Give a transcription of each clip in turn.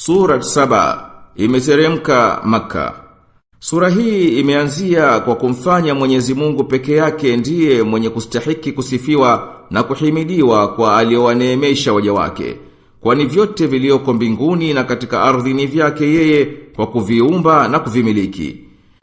Sura 7 imeteremka Makka. Sura hii imeanzia kwa kumfanya Mwenyezi Mungu peke yake ndiye mwenye kustahiki kusifiwa na kuhimidiwa kwa aliowaneemesha waja wake. Kwani vyote vilioko mbinguni na katika ardhi ni vyake yeye kwa kuviumba na kuvimiliki.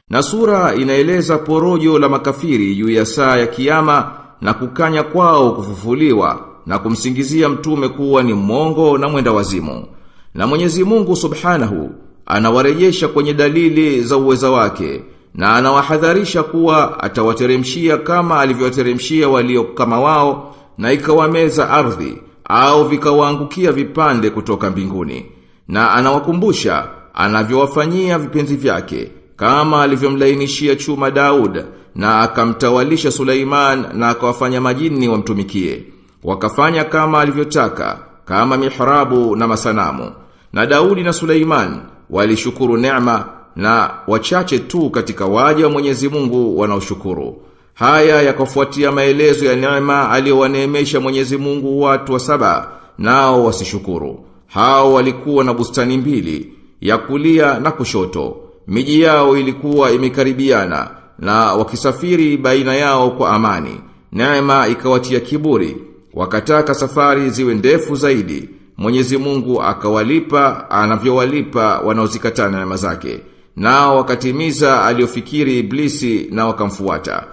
Na sura inaeleza porojo la makafiri juu ya saa ya kiyama na kukanya kwao kufufuliwa na kumsingizia mtume kuwa ni mwongo na mwenda wazimu. Na Mwenyezi Mungu Subhanahu anawarejesha kwenye dalili za uweza wake na anawahadharisha kuwa atawateremshia kama alivyowateremshia walio kama wao na ikawameza ardhi au vikawaangukia vipande kutoka mbinguni. Na anawakumbusha anavyowafanyia vipenzi vyake kama alivyomlainishia chuma Daud na akamtawalisha Suleiman na akawafanya majini wamtumikie. Wakafanya kama alivyotaka, kama mihrabu na masanamu. Na Daudi na Suleiman walishukuru neema na wachache tu katika waja wa Mwenyezi Mungu wanaoshukuru. Haya yakafuatia maelezo ya neema aliyowaneemesha Mwenyezi Mungu watu wa Saba nao wasishukuru. Hao walikuwa na bustani mbili, ya kulia na kushoto. Miji yao ilikuwa imekaribiana na wakisafiri baina yao kwa amani. Neema ikawatia kiburi, wakataka safari ziwe ndefu zaidi. Mwenyezi Mungu akawalipa anavyowalipa wanaozikataa neema zake. Nao wakatimiza aliofikiri Iblisi na wakamfuata.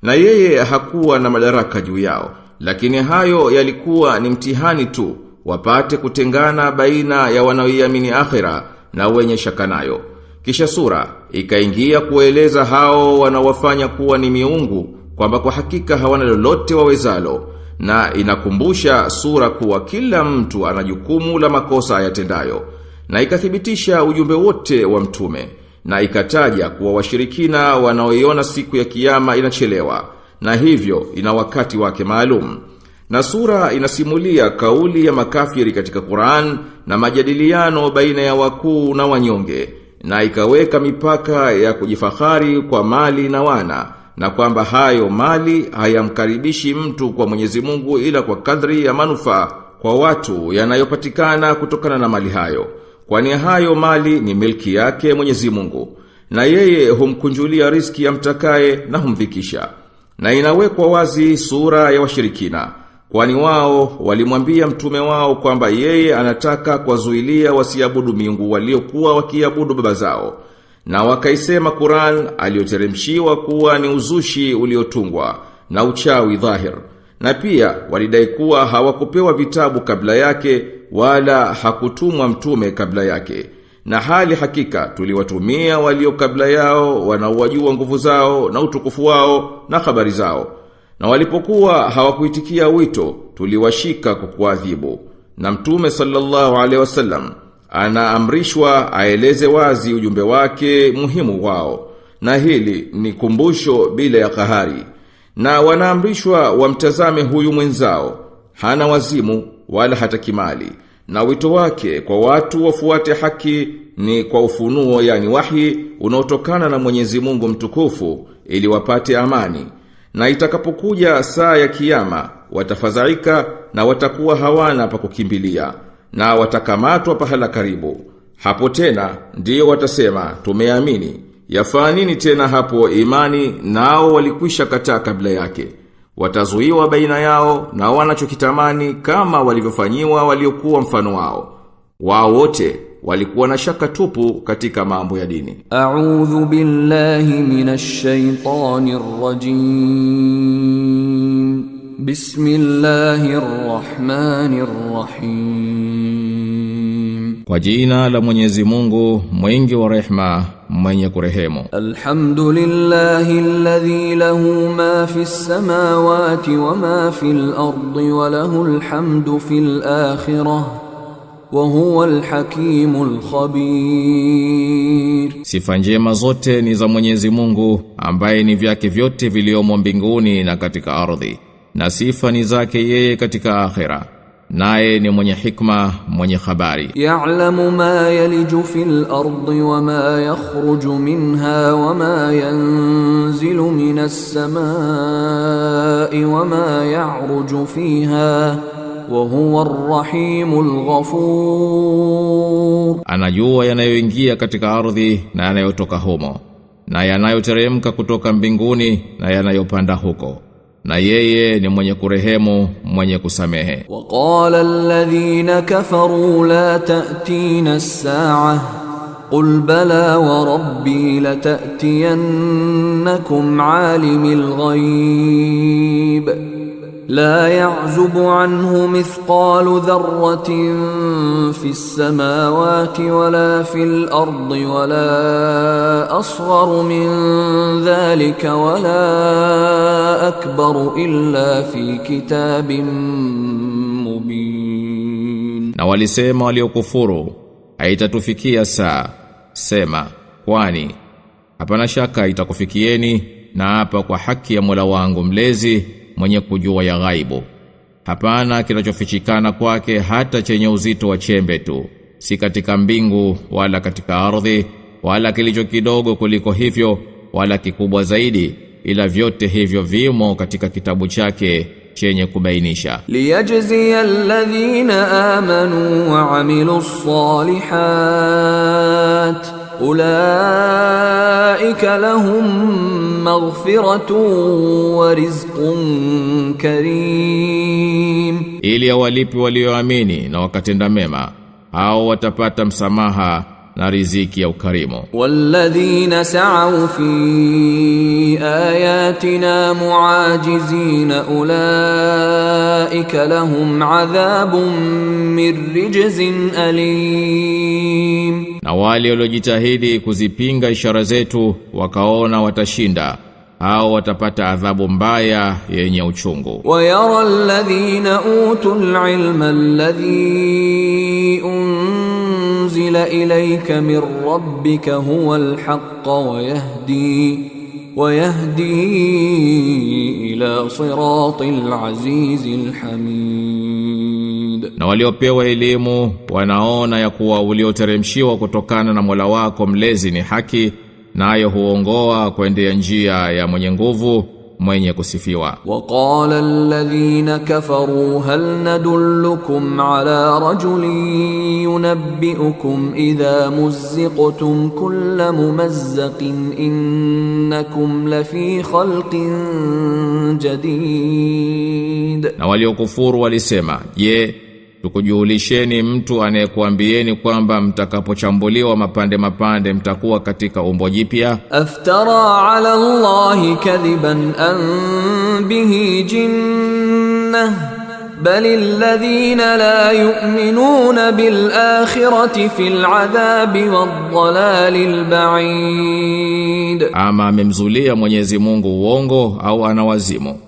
Na yeye hakuwa na madaraka juu yao, lakini hayo yalikuwa ni mtihani tu, wapate kutengana baina ya wanaoiamini akhera na wenye shaka nayo. Kisha sura ikaingia kueleza hao wanaowafanya kuwa ni miungu kwamba kwa hakika hawana lolote wawezalo. Na inakumbusha sura kuwa kila mtu ana jukumu la makosa ayatendayo. Na ikathibitisha ujumbe wote wa mtume. Na ikataja kuwa washirikina wanaoiona siku ya kiyama inachelewa. Na hivyo ina wakati wake maalum. Na sura inasimulia kauli ya makafiri katika Qur'an na majadiliano baina ya wakuu na wanyonge. Na ikaweka mipaka ya kujifahari kwa mali na wana. Na kwamba hayo mali hayamkaribishi mtu kwa Mwenyezi Mungu ila kwa kadri ya manufaa kwa watu yanayopatikana kutokana na mali hayo. Kwani hayo mali ni milki yake Mwenyezi Mungu. Na yeye humkunjulia riziki ya mtakaye na humdhikisha. Na inawekwa wazi sura ya washirikina. Kwani wao walimwambia mtume wao kwamba yeye anataka kuwazuilia wasiabudu miungu waliokuwa wakiabudu baba zao. Na wakaisema Qur'an aliyoteremshiwa kuwa ni uzushi uliotungwa na uchawi dhahir. Na pia walidai kuwa hawakupewa vitabu kabla yake wala hakutumwa mtume kabla yake. Na hali hakika tuliwatumia walio kabla yao wanaowajua nguvu zao na utukufu wao na habari zao. Na walipokuwa hawakuitikia wito tuliwashika kwa kuadhibu. Na mtume sallallahu alaihi wasallam anaamrishwa aeleze wazi ujumbe wake muhimu wao. Na hili ni kumbusho bila ya kahari. Na wanaamrishwa wamtazame huyu mwenzao, hana wazimu wala hata kimali. Na wito wake kwa watu wafuate haki ni kwa ufunuo, yani wahi unaotokana na Mwenyezi Mungu mtukufu ili wapate amani. Na itakapokuja saa ya kiyama watafadhaika na watakuwa hawana pa kukimbilia na watakamatwa pahala karibu. Hapo tena ndiyo watasema tumeamini. Yafaa nini tena hapo imani nao walikwisha kataa kabla yake. Watazuiwa baina yao na wanachokitamani kama walivyofanyiwa waliokuwa mfano wao. Wao wote walikuwa na shaka tupu katika mambo ya dini. A'udhu billahi minash shaitanir rajim. Bismillahirrahmanirrahim. Kwa jina la Mwenyezi Mungu, mwingi wa rehema, mwenye kurehemu. Alhamdulillahi alladhi lahu ma fis samawati wa ma fil ardi wa lahu alhamdu fil akhirah wa huwa alhakimul khabir. Sifa njema zote ni za Mwenyezi Mungu ambaye ni vyake vyote viliomo mbinguni na katika ardhi. Na sifa ni zake yeye katika akhira. Naye ni mwenye hikma, mwenye habari. Ya'lamu ma yaliju fil ardi wa ma yakhruju minha wa ma yanzilu minas samai wa ma ya'ruju fiha وهو الرحيم الغفور. Anajua yanayoingia katika ardhi na yanayotoka humo, na yanayoteremka kutoka mbinguni na yanayopanda huko, na yeye ni mwenye kurehemu, mwenye kusamehe. وقال الذين كفروا لا تأتينا الساعة قل بلى وربي لتأتينكم عالم الغيب لا يعزب عنه مثقال ذرة في السماوات ولا في الأرض ولا أصغر من ذلك ولا أكبر إلا في كتاب مبين. Na walisema waliokufuru, haitatufikia saa. Sema, kwani hapana shaka itakufikieni, na hapa kwa haki ya Mola wangu mlezi mwenye kujua ya ghaibu. Hapana kinachofichikana kwake hata chenye uzito wa chembe tu, si katika mbingu wala katika ardhi, wala kilicho kidogo kuliko hivyo wala kikubwa zaidi, ila vyote hivyo vimo katika kitabu chake chenye kubainisha. Liyajziya alladhina amanu wa amilus salihat ulaika lahum maghfiratun wa rizqun karim, ili awalipi walioamini na wakatenda mema, hao watapata msamaha na riziki ya ukarimu. Walladhina sa'u fi ayatina muajizina ulaika lahum adhabun min rijzin alim, na wale waliojitahidi kuzipinga ishara zetu wakaona watashinda, hao watapata adhabu mbaya yenye uchungu. Wa yara alladhina utul ilma alladhi unzila ilayka min rabbika huwa alhaq wa yahdi ila siratil azizil hamid. Na waliopewa elimu wanaona ya kuwa ulioteremshiwa kutokana na Mola wako mlezi ni haki, nayo huongoa kuendea njia ya mwenye nguvu, mwenye kusifiwa. وقال الذين كفروا هل ندلكم على رجل ينبئكم إذا مزقتم كل ممزق إنكم لفي خلق جديد. Na waliokufuru walisema, je, tukujulisheni mtu anayekuambieni kwamba mtakapochambuliwa mapande mapande mtakuwa katika umbo jipya? Aftara ala Allahi kadhiban an bihi jinnah bal alladhina la yu'minuna bil akhirati fil adhabi wadh-dhalalil ba'id. Ama amemzulia Mwenyezi Mungu uongo au ana wazimu,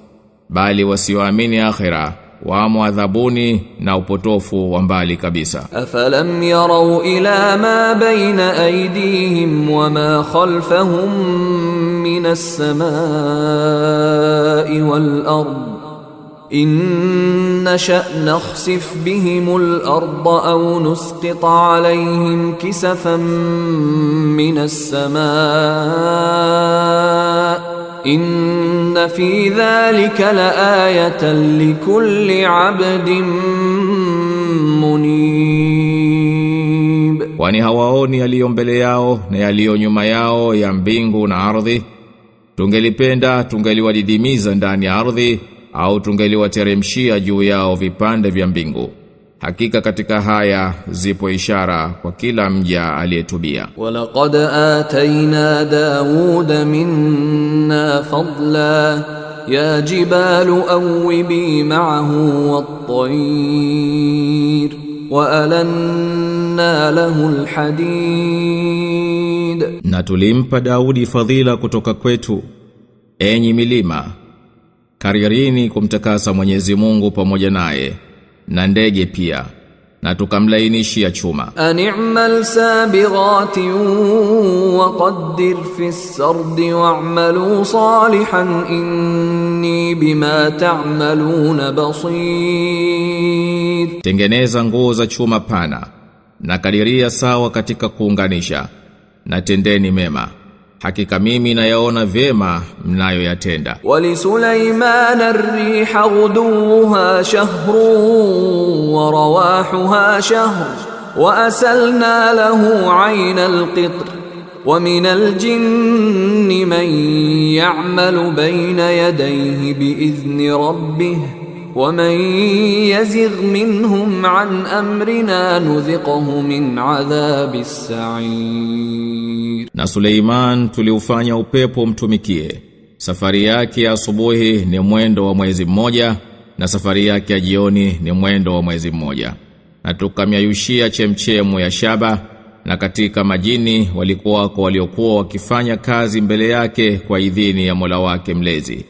bali wasioamini akhira wamo adhabuni na upotofu wa mbali kabisa. Afalam yarau ila ma baina aydihim wa ma khalfahum min as-samai wal ard in nasha nakhsif bihim al-ard aw nusqit alayhim kisafan min as-samaa inna fi dhalika laayatan likulli abdin munib. Kwani hawaoni yaliyo mbele yao na yaliyo nyuma yao ya mbingu na ardhi? Tungelipenda tungeliwadidimiza ndani ya ardhi, au tungeliwateremshia juu yao vipande vya mbingu. Hakika katika haya zipo ishara kwa kila mja aliyetubia. Walaqad atayna Dawuda minna fadla ya jibalu awwibi ma'ahu wat-tayr wa alanna lahu al-hadid. Na tulimpa Daudi fadhila kutoka kwetu, enyi milima, karirini kumtakasa Mwenyezi Mungu pamoja naye, na ndege pia, na tukamlainishia chuma. Ani'mal sabighatin wa qaddir fis sardi wa'malu salihan inni bima ta'maluna basir. Tengeneza nguo za chuma pana, na kadiria sawa katika kuunganisha, na tendeni mema. hakika mimi nayaona vyema mnayoyatenda. ولسليمان الريح غدوها شهر ورواحها شهر وأسلنا له عين القطر ومن الجن من يعمل بين يديه بإذن ربه ومن يزغ منهم عن أمرنا نذقه من عذاب السعير. Na Suleiman tuliufanya upepo mtumikie. Safari yake ya asubuhi ni mwendo wa mwezi mmoja na safari yake ya jioni ni mwendo wa mwezi mmoja. Na tukamyayushia chemchemu ya shaba, na katika majini waliokuwa wakifanya kazi mbele yake kwa idhini ya Mola wake mlezi.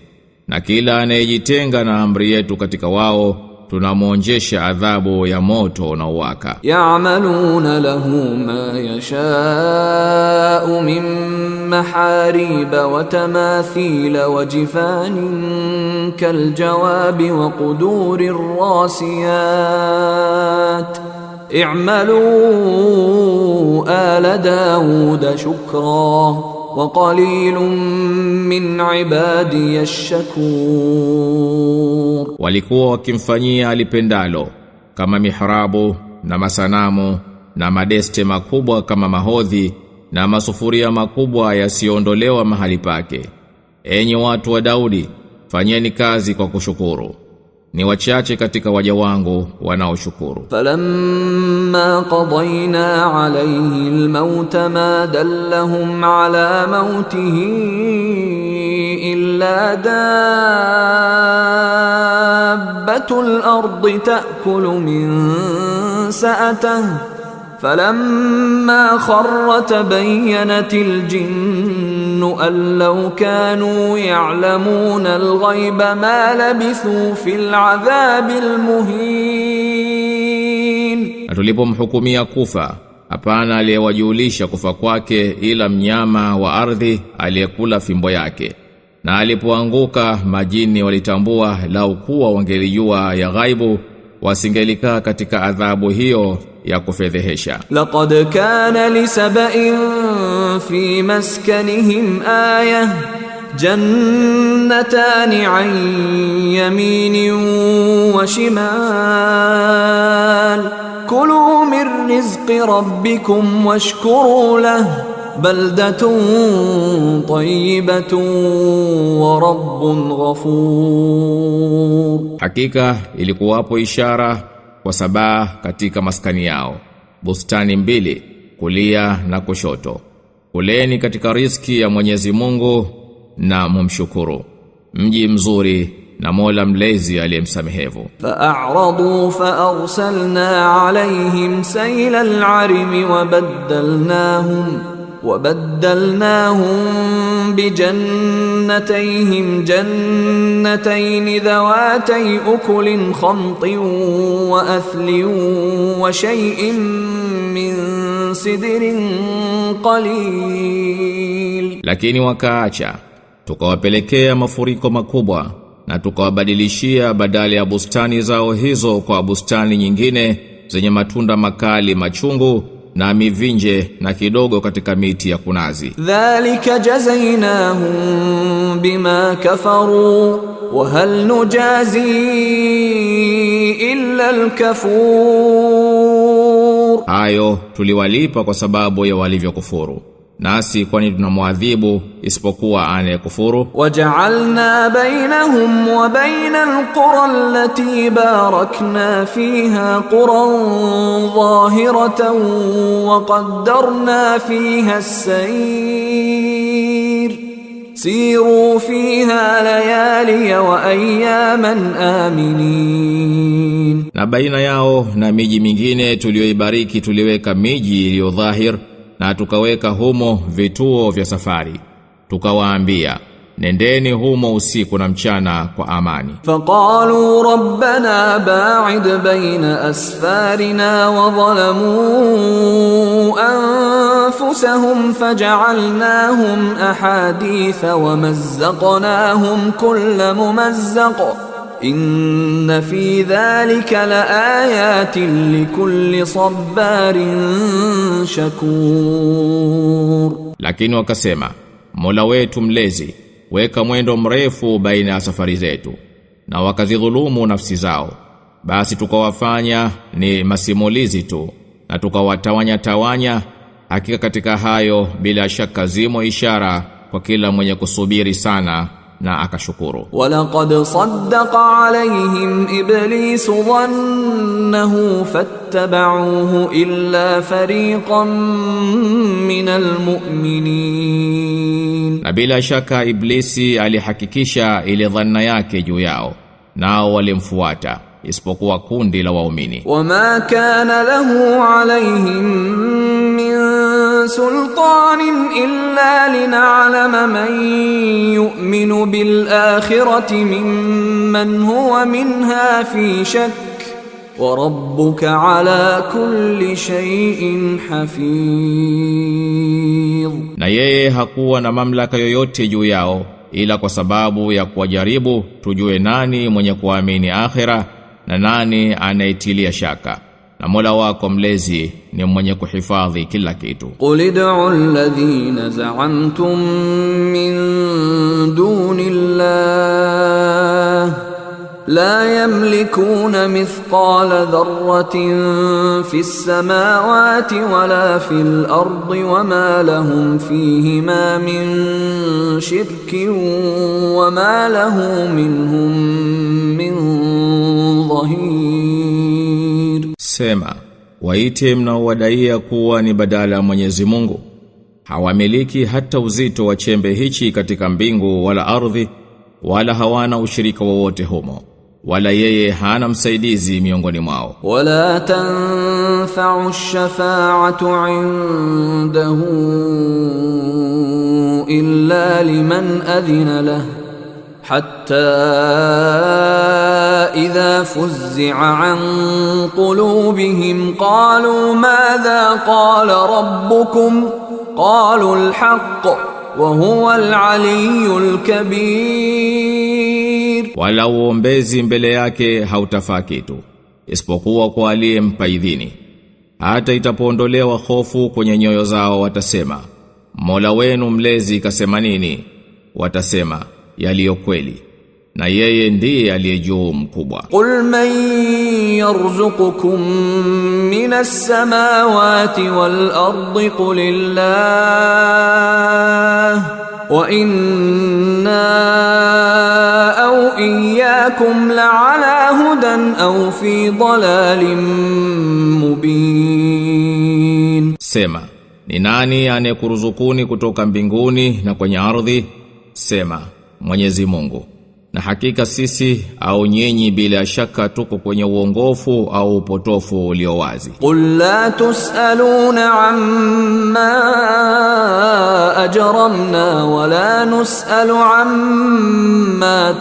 Na kila anayejitenga na amri yetu katika wao tunamuonjesha adhabu ya moto na uwaka. Ya'maluna lahu ma yasha'u min mahariba wa tamathila wa jifanin kal jawabi wa qudurir rasiyat. i'malu ala Dawuda shukra wa qalilun min ibadiy ash-shakur. Walikuwa wakimfanyia alipendalo kama mihrabu na masanamu na madeste makubwa kama mahodhi na masufuria makubwa yasiondolewa mahali pake. Enyi watu wa Daudi, fanyeni kazi kwa kushukuru. Ni wachache katika waja wangu wanaoshukuru. Falamma qadayna alayhi al-maut ma dallahum ala mautihi illa dabbatul ardi ta'kulu min sa'atihi falamma kharra tabayyanatil jinnu an law kanu ya'lamuna al-ghayba ma labithu fil 'adhabil muhin. Tulipomhukumia kufa, hapana aliyewajulisha kufa kwake ila mnyama wa ardhi aliyekula fimbo yake. Na alipoanguka majini walitambua lau kuwa wangelijua ya ghaibu wasingelikaa katika adhabu hiyo ya kufedhehesha. Laqad kana li sab'in fi maskanihim ayah jannatani 'an yaminin wa shimal kulu min rizqi rabbikum washkuru lahu baldatun tayyibatun wa rabbun ghafur. Hakika ilikuwapo ishara kwa Sabaa katika maskani yao, bustani mbili kulia na kushoto. Kuleni katika riziki ya Mwenyezi Mungu na mumshukuru. Mji mzuri na Mola mlezi aliyemsamehevu. Fa'aradu fa'arsalna alayhim sayla al-'arimi وبدلناهم بجنتيهم جنتين ذواتي أكل خمط وأثل وشيء من سدر قليل. Lakini wakaacha, tukawapelekea mafuriko makubwa na tukawabadilishia badala ya bustani zao hizo kwa bustani nyingine zenye matunda makali machungu na mivinje na kidogo katika miti ya kunazi. Dhalika jazainahum bima kafaru wa hal nujazi illa al-kafur. Hayo tuliwalipa kwa sababu ya walivyokufuru. Nasi kwani tunamwadhibu isipokuwa anayekufuru. Waja'alna bainahum wa bainal qura allati barakna fiha quran zahiratan wa qaddarna fiha as-sayr siru fiha layali wa ayyaman aminin. Na baina yao na miji mingine tuliyoibariki tuliweka miji iliyo dhahir na tukaweka humo vituo vya safari. Tukawaambia, nendeni humo usiku na mchana kwa amani. Faqalu rabbana ba'id baina asfarina wa zalamu anfusahum faj'alnahum ahaditha wa mazzaqnahum kull mumazzaq. Inna fi dhalika laayatin likulli sabarin shakur. Lakini wakasema, Mola wetu mlezi, weka mwendo mrefu baina ya safari zetu. Na wakazidhulumu nafsi zao, basi tukawafanya ni masimulizi tu, na tukawatawanya, hakika katika hayo bila shaka zimo ishara kwa kila mwenye kusubiri sana na akashukuru. Walaqad saddaqa alayhim iblisu dhannahu fattaba'uhu illa fariqan minal mu'minin. Na bila shaka Iblisi alihakikisha ile dhanna yake juu yao, nao walimfuata isipokuwa kundi la waumini. Wama kana lahu alayhim min sultanin illa lin'alama man yu'minu bil akhirati mimman huwa minha fi shakk wa rabbuka ala kulli shay'in hafidh. Na yeye hakuwa na mamlaka yoyote juu yao ila kwa sababu ya kuwajaribu tujue nani mwenye kuamini akhira na nani anaitilia shaka, na Mola wako mlezi ni mwenye kuhifadhi kila kitu. Qul ud'u alladhina za'amtum min dunillah la yamlikuna mithqala dharratin fis samawati wala fil ardi wama lahum fihima min shirkin wama lahu minhum min dhahir. Sema, waite mnaowadaia kuwa ni badala ya Mwenyezi Mungu, hawamiliki hata uzito wa chembe hichi katika mbingu wala ardhi, wala hawana ushirika wowote humo, wala yeye hana msaidizi miongoni mwao. Wala tanfa'u ash-shafa'atu 'indahu illa liman adhina lahu hatta idha fuzzi'a 'an qulubihim qalu madha qala rabbukum qalu al-haqq wa huwa al-'aliyyul kabir. Wala uombezi mbele yake hautafaa kitu isipokuwa kwa aliyempa idhini. Hata itapoondolewa hofu kwenye nyoyo zao watasema, Mola wenu mlezi kasema nini? Watasema, yaliyo kweli, na yeye ndiye aliyejuu mkubwa. Qul man yarzuqukum minas samawati wal ardi qulillah wa inna aw iyyakum la'ala hudan aw fi dhalalin mubin. Sema, ni nani anayekuruzukuni kutoka mbinguni na kwenye ardhi? Sema, Mwenyezi Mungu. Na hakika sisi au nyinyi bila shaka tuko kwenye uongofu au upotofu ulio wazi. Qul la tusaluna amma ajramna wa la nusalu amma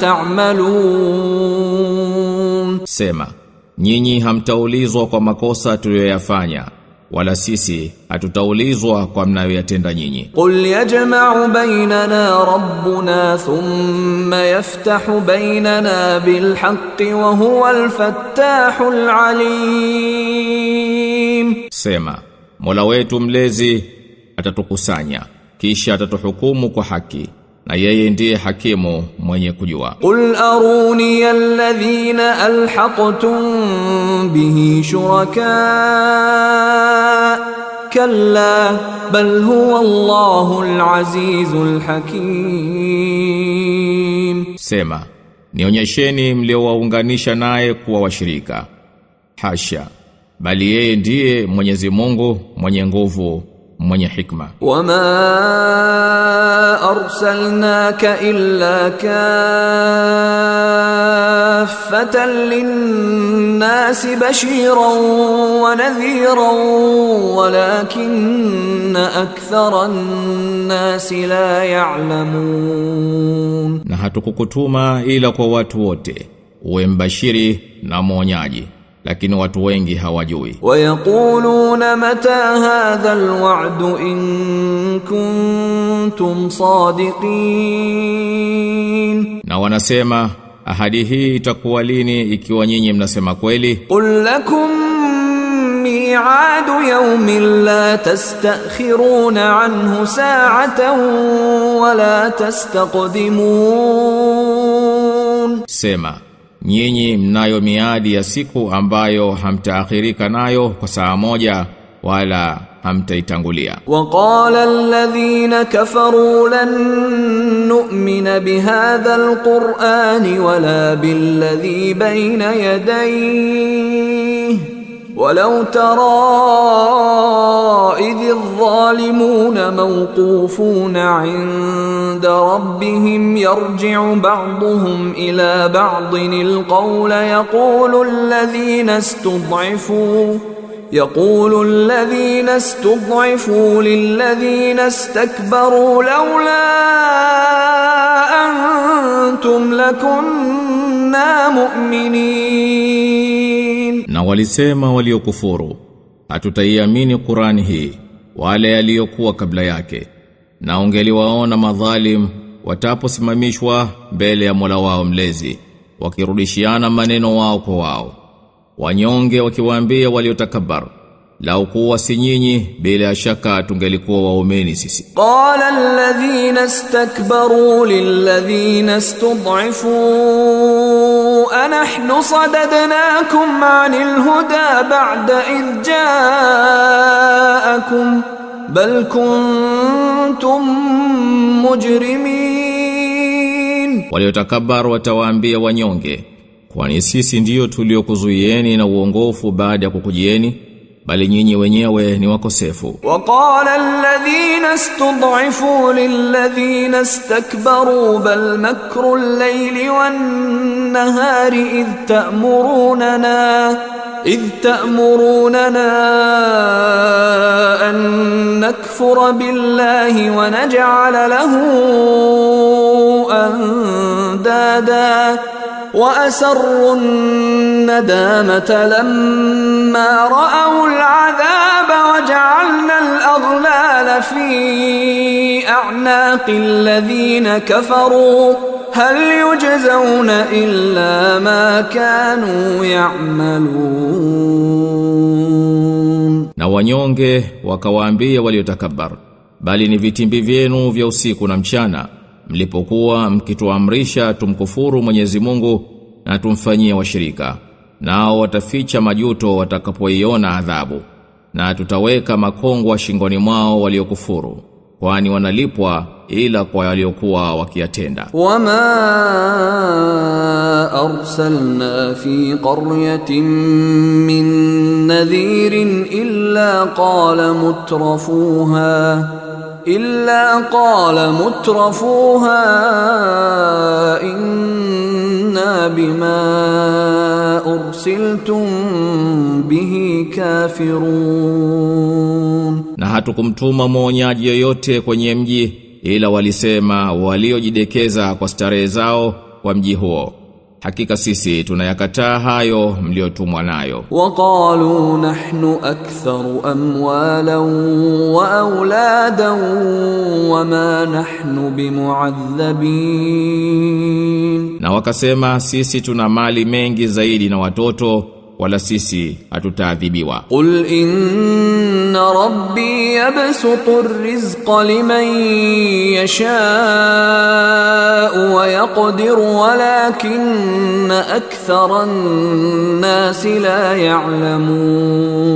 ta'malun. Sema, nyinyi hamtaulizwa kwa makosa tuliyoyafanya, wala sisi hatutaulizwa kwa mnayoyatenda nyinyi. Qul yajma'u bainana rabbuna thumma yaftahu bainana bil haqqi wa huwa al fattahul alim. Sema, Mola wetu mlezi atatukusanya kisha atatuhukumu kwa haki, na yeye ndiye hakimu mwenye kujua. Qul aruni alladhina alhaqtum bihi shuraka kalla bal huwa Allahul azizul hakim. Sema, nionyesheni mliowaunganisha naye kuwa washirika. Hasha, bali yeye ndiye Mwenyezi Mungu mwenye nguvu mwenye hikma. Wama arsalnaka illa kaffatan linnasi bashiran wa nadhiran walakinna aktharan nasi la ya'lamun. Na hatukukutuma ila kwa watu wote, uwe mbashiri na mwonyaji, lakini watu wengi hawajui. Wayaquluna mata hadha alwa'du in kuntum sadiqin. Na wanasema, ahadi hii itakuwa lini ikiwa nyinyi mnasema kweli? Qul lakum ميعاد يوم لا تستأخرون عنه ساعة ولا تستقدمون. Sema, nyinyi mnayo miadi ya siku ambayo hamtaakhirika nayo kwa saa moja wala hamtaitangulia. وقال الذين كفروا لن نؤمن بهذا القرآن ولا بالذي بين يديه ولو ترى إذ الظالمون موقوفون عند ربهم يرجع بعضهم إلى بعض القول يقول الذين استضعفوا للذين استكبروا لولا أنتم لكنا مؤمنين. Na walisema waliokufuru, hatutaiamini Qur'ani hii wale waliokuwa kabla yake, na ungeliwaona madhalim wataposimamishwa mbele ya Mola wao mlezi wakirudishiana maneno wao kwa wao, wanyonge wakiwaambia waliotakabbar, lau kuwa si nyinyi bila shaka tungelikuwa waumini sisi. Qala alladhina istakbaru lilladhina istud'ifu anahnu sadadnakum 'anil huda ba'da idh ja'akum bal kuntum mujrimin. Waliotakabbar watawaambia wanyonge, kwani sisi ndiyo tuliokuzuieni na uongofu baada ya kukujieni, bali nyinyi wenyewe ni wakosefu. Waqala alladhina istud'ifu lilladhina istakbaru bal makru al-layli wan-nahari idh ta'murunana an nakfura billahi wa naj'ala lahu andada وأسروا الندامة لما رأوا العذاب وجعلنا الأغلال في أعناق الذين كفروا هل يجزون إلا ما كانوا يعملون. Na wanyonge wakawaambia waliotakabbar, bali ni vitimbi vyenu vya usiku na mchana mlipokuwa mkituamrisha tumkufuru Mwenyezi Mungu na tumfanyie washirika, nao wataficha majuto watakapoiona adhabu, na tutaweka makongwa shingoni mwao waliokufuru, kwani wanalipwa ila kwa waliokuwa wakiyatenda. Wama arsalna fi qaryatin min nadhirin illa qala mutrafuha inna bima ursiltum bihi kafirun. Na hatukumtuma mwonyaji yoyote kwenye mji ila walisema waliojidekeza kwa starehe zao kwa mji huo, hakika sisi tunayakataa hayo mliotumwa nayo. Waqalu nahnu aktharu amwalan wa auladan wama nahnu bimu'adhabin. Na wakasema sisi tuna mali mengi zaidi na watoto, wala sisi hatutaadhibiwa. Qul inna rabbi yabsutu ar-rizqa liman yasha'u wa yaqdiru walakinna akthara an-nasi la ya'lamun.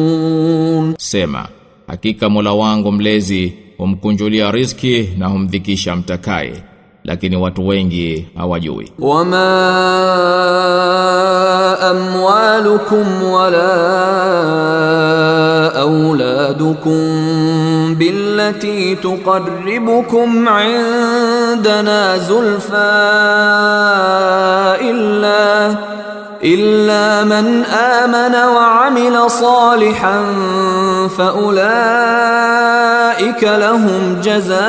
Sema, hakika Mola wangu mlezi humkunjulia riziki na humdhikisha mtakaye, lakini watu wengi hawajui. Wama amwalukum wala auladukum billati tuqarribukum indana zulfa إلا من آمن وعمل صالحا فأولئك لهم جزاء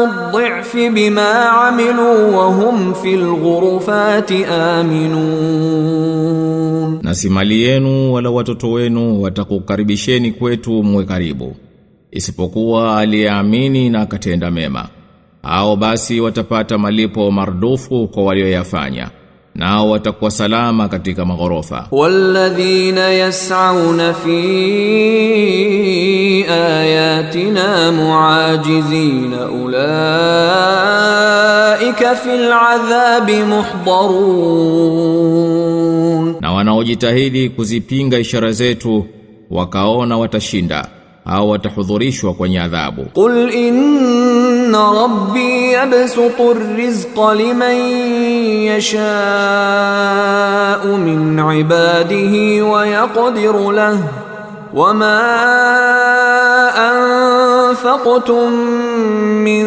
الضعف بما عملوا وهم في الغرفات آمنون. Na si mali yenu wala watoto wenu watakukaribisheni kwetu mwe karibu, isipokuwa aliyeamini na akatenda mema, au basi watapata malipo mardufu kwa walioyafanya, nao watakuwa salama katika maghorofa. Walladhina yas'auna fi ayatina muajizina ulaika fil adhabi muhdarun, na wanaojitahidi kuzipinga ishara zetu wakaona watashinda au watahudhurishwa kwenye adhabu. Qul inna rabbi yabsutu ar-rizqa liman yasha'u min ibadihi wa yaqdiru lahu wama anfaqtum min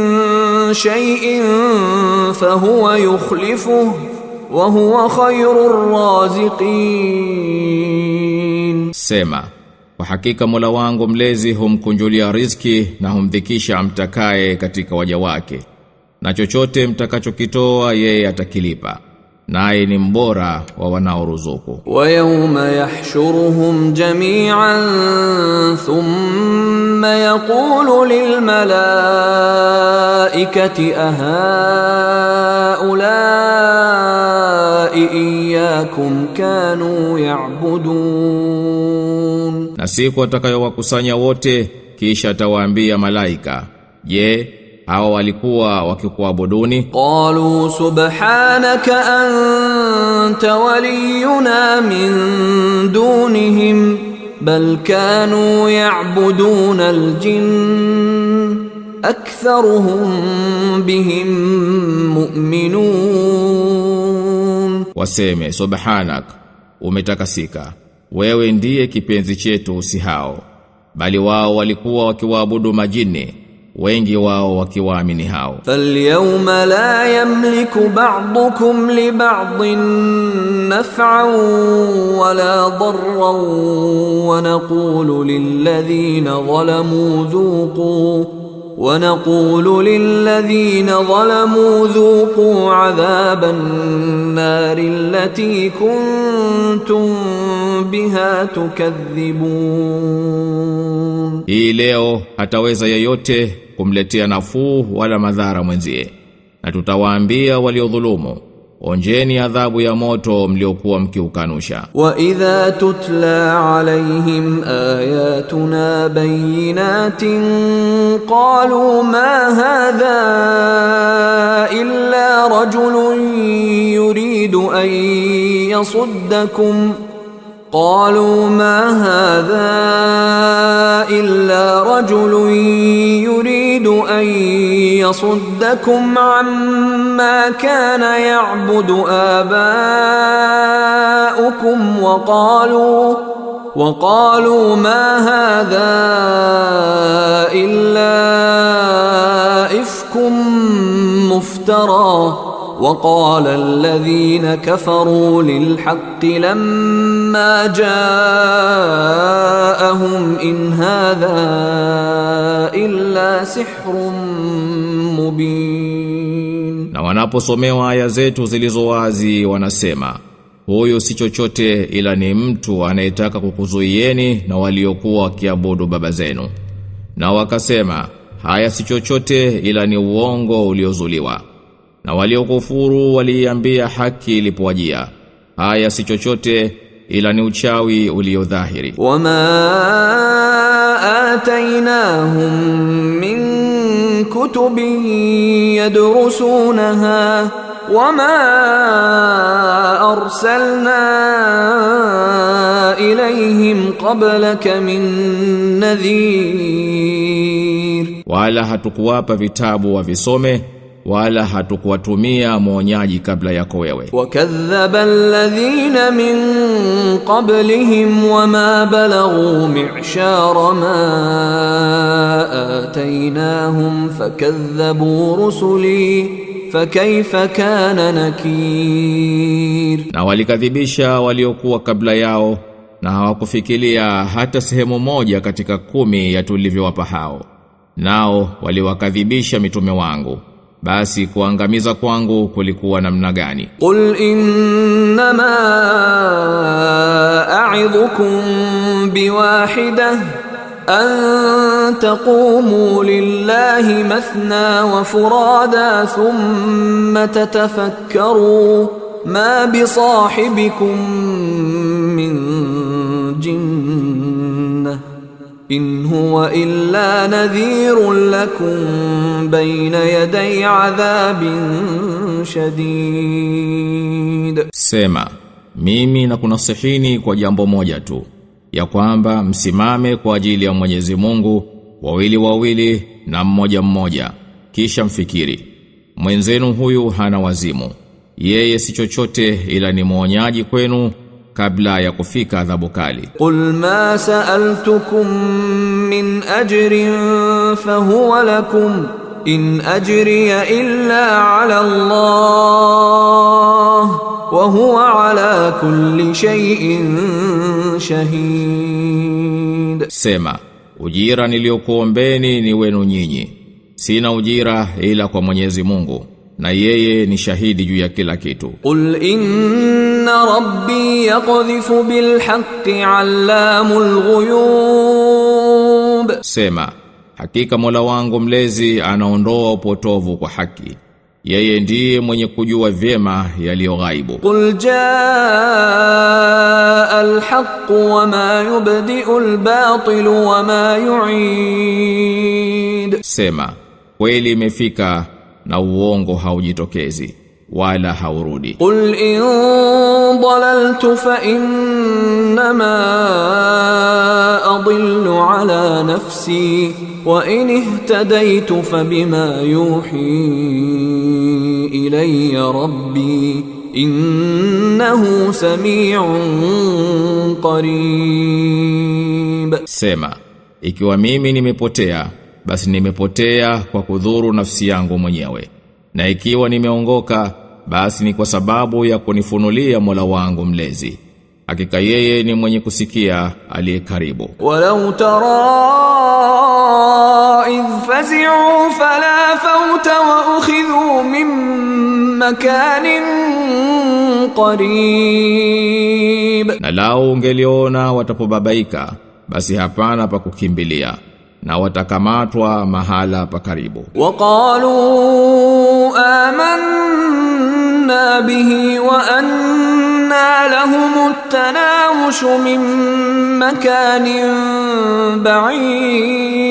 shay'in fahuwa yukhlifuhu wa huwa khayrur raziqin. Sema, kwa hakika Mola wangu mlezi humkunjulia riziki na humdhikisha amtakaye katika waja wake, na chochote mtakachokitoa yeye atakilipa, naye ni mbora wa wanaoruzuku. Wa yawma yahshuruhum jami'an thumma yaqulu lil malaikati ahaula'i iyyakum kanu ya'budun, na siku atakayowakusanya wote kisha atawaambia malaika, je, hawa walikuwa wakikuabuduni? Qalu subhanaka anta waliyuna min dunihim bal kanu ya'buduna al-jinn aktharuhum bihim mu'minun. Waseme, subhanak, umetakasika, wewe ndiye kipenzi chetu si hao, bali wao walikuwa wakiwaabudu majini, wengi wao wakiwaamini hao. Falyawma la yamliku ba'dukum li ba'din naf'an wala darran wa naqulu lilladhina zalamu dhuqu 'adhaban nari allati kuntum biha tukadhibun. Hii leo hataweza yeyote kumletea nafuu wala madhara mwenzie, na tutawaambia waliodhulumu, onjeni adhabu ya moto mliokuwa mkiukanusha. Wa idha tutla alayhim ayatuna bayyinatin qalu ma hadha illa rajulun yuridu an yasuddakum قالوا ما هذا إلا رجل يريد أن يصدكم عما كان يعبد آباؤكم وقالوا ما هذا إلا إفك مفترى وقال الذين كفروا للحق لما جاءهم إن هذا إلا سحر مبين. Na wanaposomewa aya zetu zilizo wazi wanasema, huyu si chochote ila ni mtu anayetaka kukuzuieni na waliokuwa wakiabudu baba zenu. Na wakasema, haya si chochote ila ni uongo uliozuliwa. Na waliokufuru waliambia haki ilipowajia, haya si chochote ila ni uchawi uliodhahiri. Wama atainahum min kutubin yadrusunaha wama arsalna ilayhim qablaka min nadhir. Wala hatukuwapa vitabu wavisome, wala hatukuwatumia mwonyaji kabla yako wewe. Wakadhaba alladhina min qablihim wama balaghu mi'shara ma atainahum fakadhabu rusuli fakaifa kana nakir. Na walikadhibisha waliokuwa kabla yao na hawakufikiria hata sehemu moja katika 10 ya tulivyowapa hao. Nao waliwakadhibisha mitume wangu, basi kuangamiza kwangu kulikuwa namna gani? Qul innama a'idhukum biwahidah أن تقوموا لله مثنى وفرادا ثم تتفكروا ما بصاحبكم من جنة إن هو إلا نذير لكم بين يدي عذاب شديد. Sema, mimi nakunasihini kwa jambo moja tu, ya kwamba msimame kwa ajili ya Mwenyezi Mungu wawili wawili na mmoja mmoja, kisha mfikiri. Mwenzenu huyu hana wazimu, yeye si chochote ila ni mwonyaji kwenu kabla ya kufika adhabu kali. Qul ma sa'altukum min ajrin fahuwa lakum in ajriya illa ala Allah wa huwa ala kulli shay'in shahid. Sema, ujira niliokuombeni ni wenu nyinyi, sina ujira ila kwa Mwenyezi Mungu, na yeye ni shahidi juu ya kila kitu. Qul inna rabbi yaqdhifu bil haqqi 'allamul ghuyub. Sema, hakika Mola wangu mlezi anaondoa upotovu kwa haki, yeye ndiye mwenye kujua vyema yaliyo ghaibu. Qul jaa al-haqq wa ma yubdi'u al-batil wa ma yu'id. Sema, kweli imefika na uongo haujitokezi wala haurudi. Qul in dalaltu fa innama adillu ala nafsi wa in ihtadaytu fa bima yuhi ilayya rabbi innahu sami'un qarib. Sema, ikiwa mimi nimepotea, basi nimepotea kwa kudhuru nafsi yangu mwenyewe, na ikiwa nimeongoka, basi ni kwa sababu ya kunifunulia Mola wangu mlezi. Hakika yeye ni mwenye kusikia aliye karibu. Walau tara idh fazi'u fala fawta wa ukhidhu min makanin qarib. Na lao ungeliona watapobabaika, basi hapana pa kukimbilia, na watakamatwa mahala pa karibu. Waqalu amanna bihi wa anna lahum at-tanawush min makanin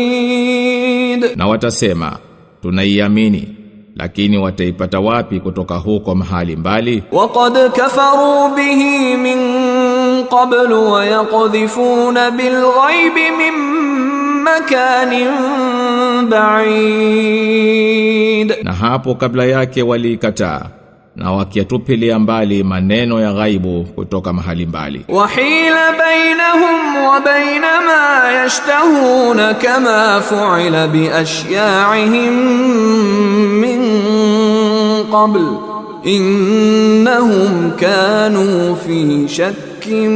ba'id. Na watasema, tunaiamini, lakini wataipata wapi kutoka huko mahali mbali? Waqad kafaru bihi min qablu wa yaqdhifuna bil ghaibi min makanin ba'id. Na hapo kabla yake walikataa na wakiatupilia mbali maneno ya ghaibu kutoka mahali mbali. Wahila bainahum wa baina ma yashtahuna kama fu'ila bi ashya'ihim min qabl innahum kanu fi shakkin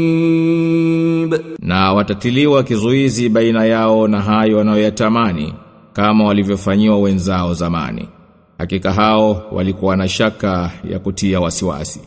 murib. Na watatiliwa kizuizi baina yao na hayo wanayoyatamani, kama walivyofanyiwa wenzao zamani. Hakika hao walikuwa na shaka ya kutia wasiwasi.